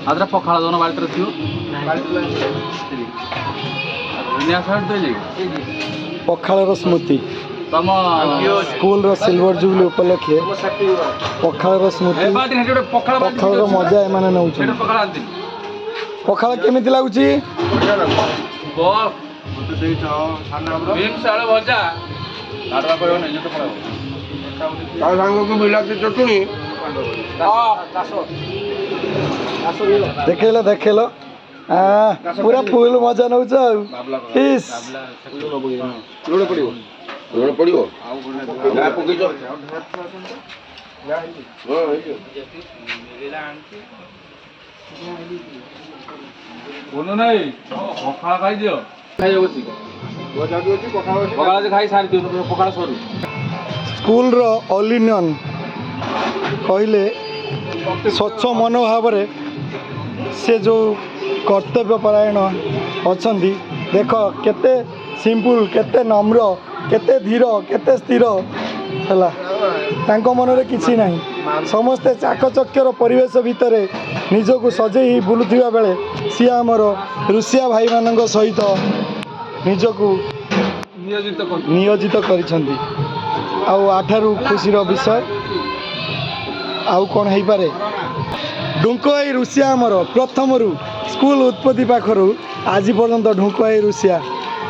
आदरा पखाला दोनों बाल्टी रखियो पखाल स्मृति स्कूल सिल्वर जुबली उपलक्षे पखाल स्मृति पखाल मजा एम नौ पखाल केमी लगुच देखेल देखेल पूरा फुल मजा नौ स्कूल ऑल इन वन कहले स्वच्छ मनोभाव से जो कर्तव्य परायण अच्छा देख केते सिंपल केते नम्र केते धीर केते स्थिर है मन में किसी ना समस्ते चाकचक्यर परिवेश भितर निजक सजे बुलुवा बेले सी आमर रुषिया भाई मान सहित निजक नियोजित करिसेंती आठारू खुशीर विषय आउ कौन हो पारे ढुंकई रुषिया आमर प्रथम स्कूल उत्पत्ति पाखर आज पर्यंत ढुंकई रुषिया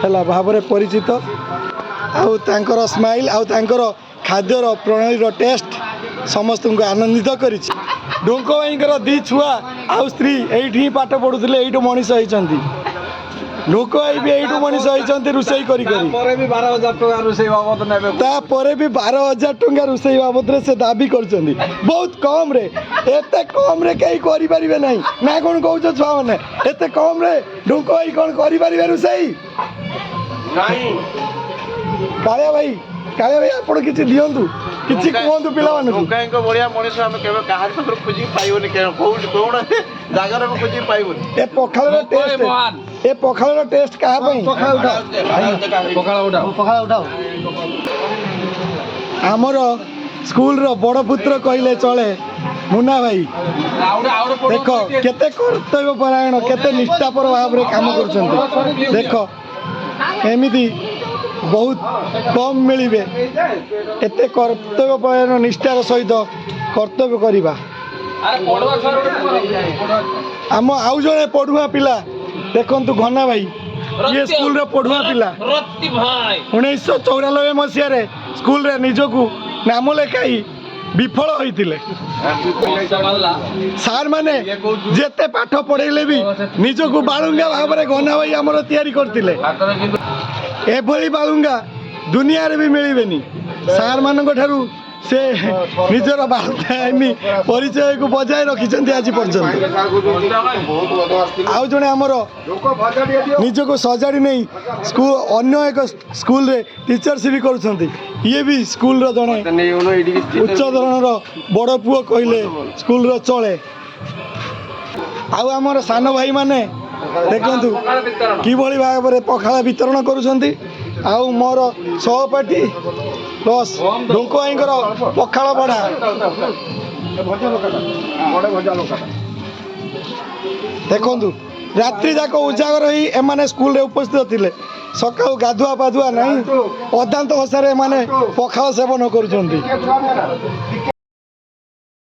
है भाव परिचित आउर स्माइल आउर खाद्यर प्रणाली टेस्ट समस्त को आनंदित कर ढुंक भाई दी छुआ आउ स्त्री ये पाठ पढ़ुले ये मनीष होती ढुंक भाई भी यू मनीष होती रोषे कर 12,000 टंका रोषे बाबद से दाबी कर बहुत कम रे एते कम रे कहीं करें ना ना कौन कौच छुआ मैंने एत कम रे ढुंक भाई कौन करें रोषे कालिया भाई आप किसी दिंतु किसी कहतु पिला बढ़िया मनीष आम के खोजी पाइबनी जगार खोजी पाइबनी ए पखाल टेस्ट क्या आमर स्कूल बड़ पुत्र कहले चले मुन्ना भाई देख केते कर्तव्य परायण केते निष्ठापर भाव में काम कर देख एमती बहुत कम मिले एते कर्तव्य परायण निष्ठार सहित कर्तव्य करवा आम आउ जड़े पढ़ुआ पिला देखु घना भाई ये स्कूल रे पढ़ुआ पिला 1994 मसीह स्कूल रे निजकू नाम लेखाई विफल होते सार माने जेते पाठ पढ़ेले भी निजकू बालुंगा भाव में घना भाई आमर तैयारी करते एभली बालुंगा दुनिया रे भी मिलबेनी सार मान से निजर बालुंगा परिचय को बजाय रखिंट आज पर्यंत आउ जड़े आमर निज को सजाड़ी नहीं स्कूल अन्य एक स्कूल रे टीचरशिप भी कर ये भी स्कूल जड़े उच्च धरणर बड़ पुओ कहले स्कूल चले आमर सान भाई माने देखु कि भाव में पखाला वितरण करुँच मोर सहपाठी प्लस ढुंक भाई पखाला बढ़ा देखु रात्रि जाक उजागर ही एमाने स्कूल रे उपस्थित थिले सकाळु गाधुआ पाधुआ नहीं अदांत भाषा पखाला सेवन करुँच।